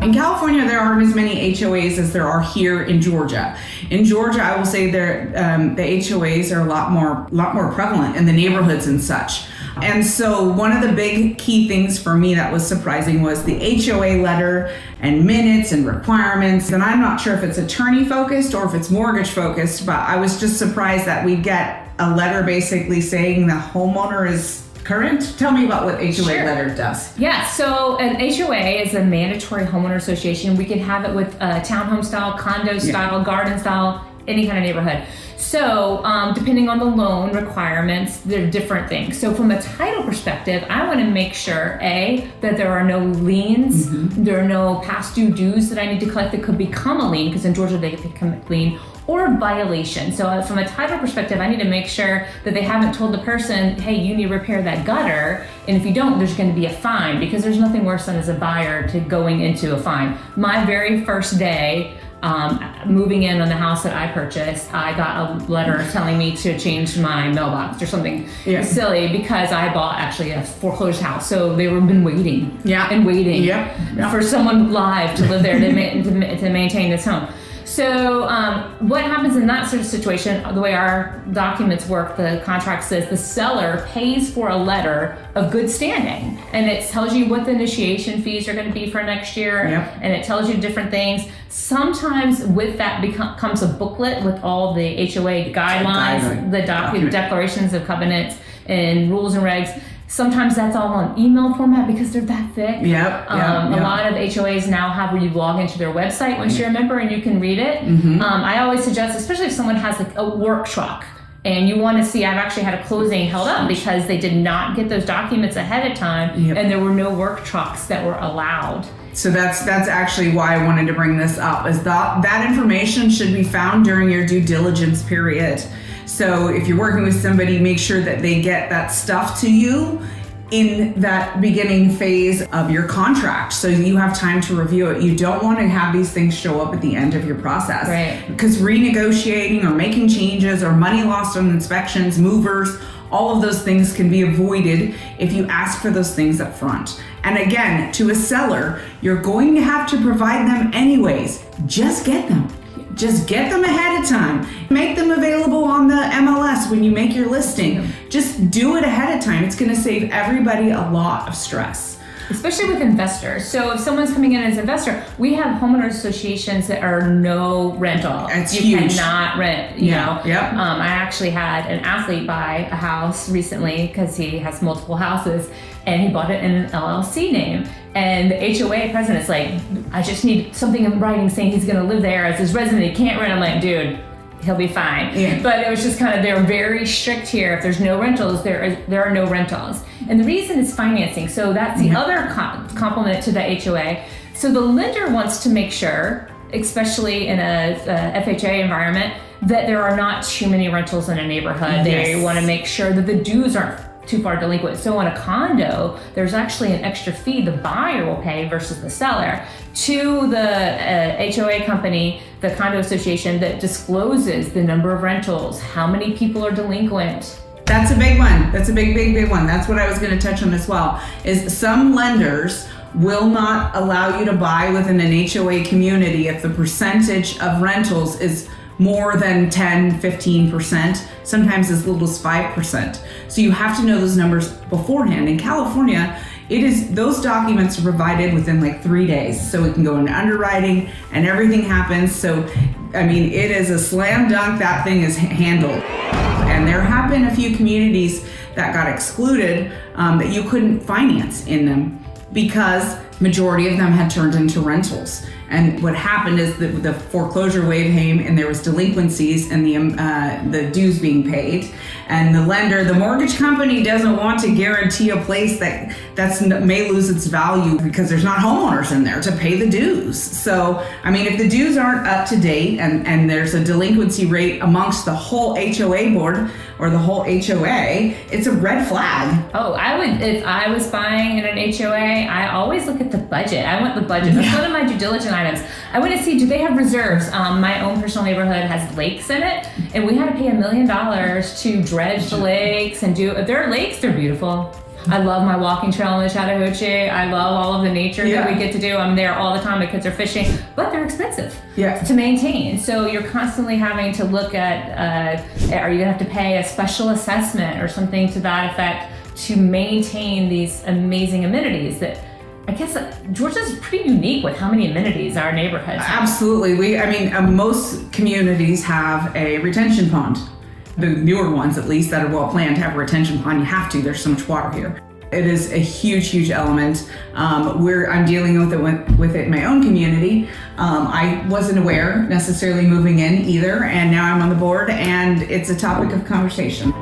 In California, there aren't as many HOAs as there are here in Georgia. In Georgia, I will say the HOAs are a lot more prevalent in the neighborhoods and such. And so one of the big key things for me that was surprising was the HOA letter and minutes and requirements. And I'm not sure if it's attorney focused or if it's mortgage focused, but I was just surprised that we get a letter basically saying the homeowner is current. Tell me about what HOA letter does. Yeah, so an HOA is a mandatory homeowner association. We can have it with townhome style, condo style, garden style, any kind of neighborhood. So depending on the loan requirements, there are different things. So from a title perspective, I want to make sure, A, that there are no liens, there are no past due dues that I need to collect that could become a lien, because in Georgia they become a lien, or a violation. So from a title perspective, I need to make sure that they haven't told the person, hey, you need to repair that gutter, and if you don't, there's going to be a fine, because there's nothing worse than as a buyer to going into a fine. My very first day, moving in on the house that I purchased, I got a letter telling me to change my mailbox or something silly, because I bought actually a foreclosed house. So they were been waiting and waiting for someone live to live there to maintain this home. So what happens in that sort of situation, the way our documents work, the contract says the seller pays for a letter of good standing, and it tells you what the initiation fees are going to be for next year, and it tells you different things. Sometimes with that comes a booklet with all the HOA guidelines, the declarations of covenants and rules and regs. Sometimes that's all on email format because they're that thick. A lot of HOAs now have where you log into their website once you're a member and you can read it. I always suggest, especially if someone has like a work truck and you want to see, I've actually had a closing held up because they did not get those documents ahead of time and there were no work trucks that were allowed. So that's actually why I wanted to bring this up, is that information should be found during your due diligence period. So if you're working with somebody, make sure that they get that stuff to you in that beginning phase of your contract, so you have time to review it. You don't want to have these things show up at the end of your process. Right. Because renegotiating or making changes or money lost on inspections, movers, all of those things can be avoided if you ask for those things up front. And again, to a seller, you're going to have to provide them anyways. Just get them. Just get them ahead of time. Make them available on the MLS when you make your listing. Just do it ahead of time. It's going to save everybody a lot of stress. Especially with investors. So if someone's coming in as an investor, we have homeowners associations that are no rental. It's you huge. Cannot rent, you know. Yep. I actually had an athlete buy a house recently because he has multiple houses, and he bought it in an LLC name. And the HOA president's like, I just need something in writing saying he's going to live there as his resident. He can't rent. I'm like, dude, he'll be fine. But it was just kind of, they're very strict here. If there's no rentals, there are no rentals. And the reason is financing. So that's the other complement to the HOA. So the lender wants to make sure, especially in a FHA environment, that there are not too many rentals in a neighborhood. They want to make sure that the dues aren't too far delinquent. So on a condo, there's actually an extra fee the buyer will pay versus the seller to the HOA company, the condo association, that discloses the number of rentals, how many people are delinquent. That's a big one. That's a big one. That's what I was going to touch on as well, is some lenders will not allow you to buy within an HOA community if the percentage of rentals is more than 10, 15%, sometimes as little as 5%. So you have to know those numbers beforehand. In California, those documents are provided within like 3 days. So it can go into underwriting and everything happens. So, I mean, it is a slam dunk. That thing is handled. And there have been a few communities that got excluded that you couldn't finance in them because majority of them had turned into rentals. And what happened is that the foreclosure wave came and there was delinquencies and the dues being paid. And the mortgage company doesn't want to guarantee a place that may lose its value because there's not homeowners in there to pay the dues. So, I mean, if the dues aren't up to date and there's a delinquency rate amongst the whole HOA board or the whole HOA, it's a red flag. Oh, if I was buying in an HOA, I always look at the budget. I want the budget. That's one of my due diligence items. I want to see, do they have reserves? My own personal neighborhood has lakes in it, and we had to pay $1 million to dredge the lakes and if there are lakes, they're beautiful. I love my walking trail in the Chattahoochee. I love all of the nature that we get to do. I'm there all the time. My kids are fishing, but they're expensive to maintain. So you're constantly having to look at, are you gonna have to pay a special assessment or something to that effect to maintain these amazing amenities that I guess Georgia's pretty unique with how many amenities our neighborhoods have. Absolutely. Most communities have a retention pond. The newer ones, at least, that are well planned, have a retention pond. You have to. There's so much water here. It is a huge, huge element. I'm dealing with it in my own community. I wasn't aware necessarily moving in either, and now I'm on the board, and it's a topic of conversation.